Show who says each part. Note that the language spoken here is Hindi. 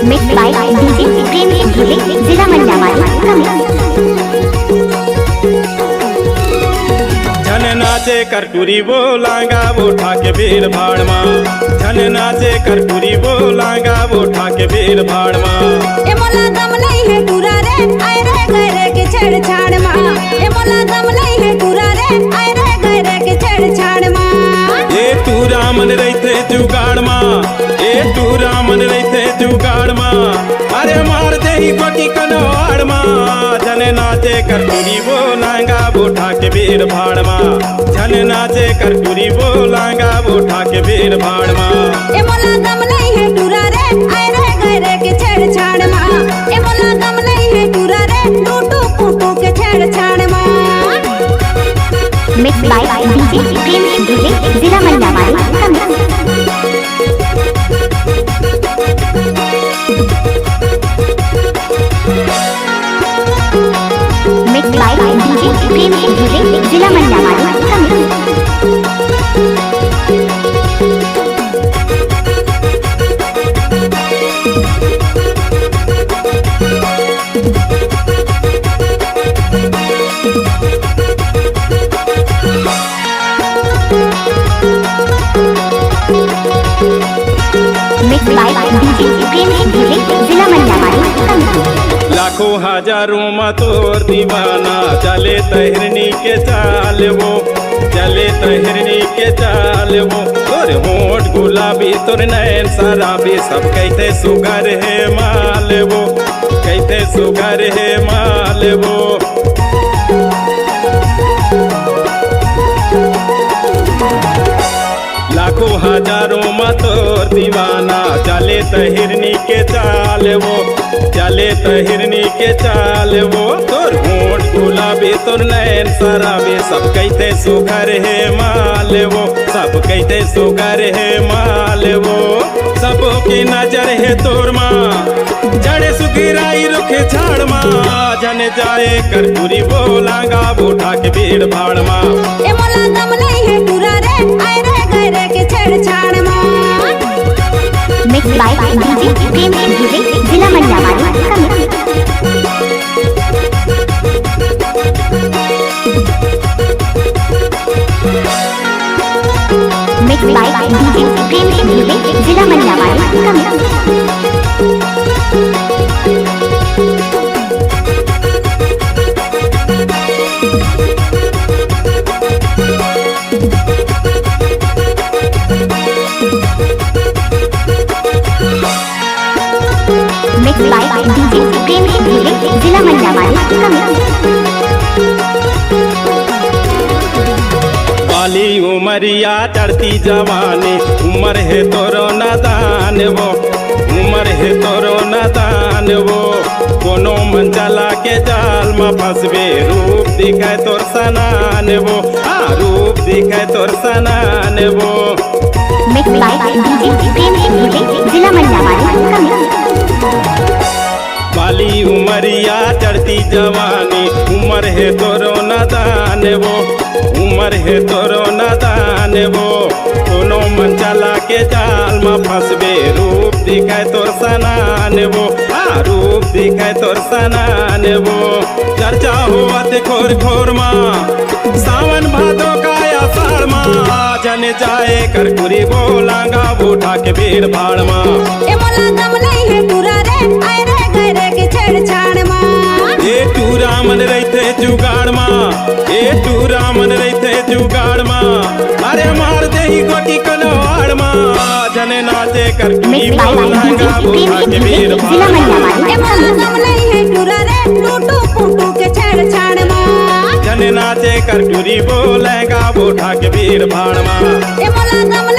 Speaker 1: मिक्स बाय डीजे प्रेमी झूले जिला मंडामारी
Speaker 2: झन नाचे करटूरी बोलांगा वो ठाके भीड़ भाड़ माँ। झन नाचे करटूरी बोलांगा वो ठाके भीड़ भाड़ माँ।
Speaker 3: ए मोला दम नहीं है टूरा रे आए रे गए रे के छेड़छाड़ माँ। ए मोला दम नहीं है टूरा रे आए रे गए रे के छेड़छाड़ माँ।
Speaker 2: ए तू रामन रहते जुगाड़ माँ। ए तू रामन रहते जुगाड़ माँ। अरे मार दे ही गोटी कनवाड़ माँ। झन नाचे करटूरी बोलांगा वो ठाके भीड़ भाड़ माँ। झन नाचे करटूरी बोलांगा वो ठाके भीड़ भाड़ माँ।
Speaker 3: ए मोला दम नहीं है टूरा रे आए रे गए रे के छेड़छाड़ माँ। ए मोला दम नहीं है टूरा रे लूटू फूटू के छेड़छाड़ माँ।
Speaker 1: मिक्स बाय डीजे प्रेमी झूले जिला मंडामारी मिक्स बाय डीजे प्रेमी झूले जिला मंडामारी मिक्स बाय डीजे प्रेमी झूले जिला मंडामारी
Speaker 2: लाखों हजारों में तोर दीवाना चले तहरनी के चाल वो। चले तहरनी के चाल वो। तोर होंठ गुलाबी तोर नैन शराबी सब कहते सुगर है माल वो। कहते सुगर है माल वो। लाखों हजारों में तोर दीवाना चले तहिरनी के चाल वो। चले तहिरनी के चाल वो। तोर होंठ गुलाबी तोर नैन शराबी सब कहते सुगर है माल वो। सब कहते सुगर है माल वो। सबों की नजर है तोर माँ। जड़े सुगिराई रुखे झाड़ माँ। जन जाए करटूरी बोलांगा वो ठाके भीड़ भाड़ माँ।
Speaker 3: ए मोला दम नहीं है टूरा रे आए रे गए रे के छेड़छाड़ माँ।
Speaker 1: मिक्स बाय डीजे प्रेमी झूले जिला मंडामारी मिक्स बाय डीजे प्रेमी झूले जिला मंडामारी मिक्स बाय डीजे प्रेमी झूले जिला मंडामारी
Speaker 2: बाली उमरिया चढ़ती जवानी उम्र है तोरो नादान वो। उम्र है तोरो नादान वो। कोनो मन चला के जाल में फंसबे रूप दिखाए तोर सनान वो। हाँ रूप दिखाए तोर सनान वो।
Speaker 1: मिक्स बाय डीजे प्रेमी झूले जिला मंडामारी
Speaker 2: बाली उमरिया चढ़ती जवानी उम्र है तोरो नादान वो। उम्र है तोरो नादान वो। कोनो मन चला के जाल में फंसबे रूप दिखाए तोर सनान वो। हाँ रूप दिखाए तोर सनान वो। चर्चा हुआ ते खोर खोर माँ। सावन भादो का आषाढ़ माँ। जन जाए करटूरी बोलांगा वो ठाके भीड़ भाड़ माँ।
Speaker 3: ए मोला दम नहीं है टूरा रे आए रे गए रे के छेड़छाड़ माँ।
Speaker 2: ए तू रामन रहते जुगाड़ माँ। ए तू रामन रहते जुगाड़ माँ। अरे मार दे ही गोटी कनवाड़ माँ। जन नाचे करटूरी बोलांगा वो ठाके भीड़ भाड़ माँ।
Speaker 3: ए मोला दम नहीं है टूरा रे लूटू फूटू के छेड़छाड़ माँ।
Speaker 2: जन नाचे करटूरी बोलेगा वो ठाके भीड़ भाड़ माँ।
Speaker 3: ए मोला दम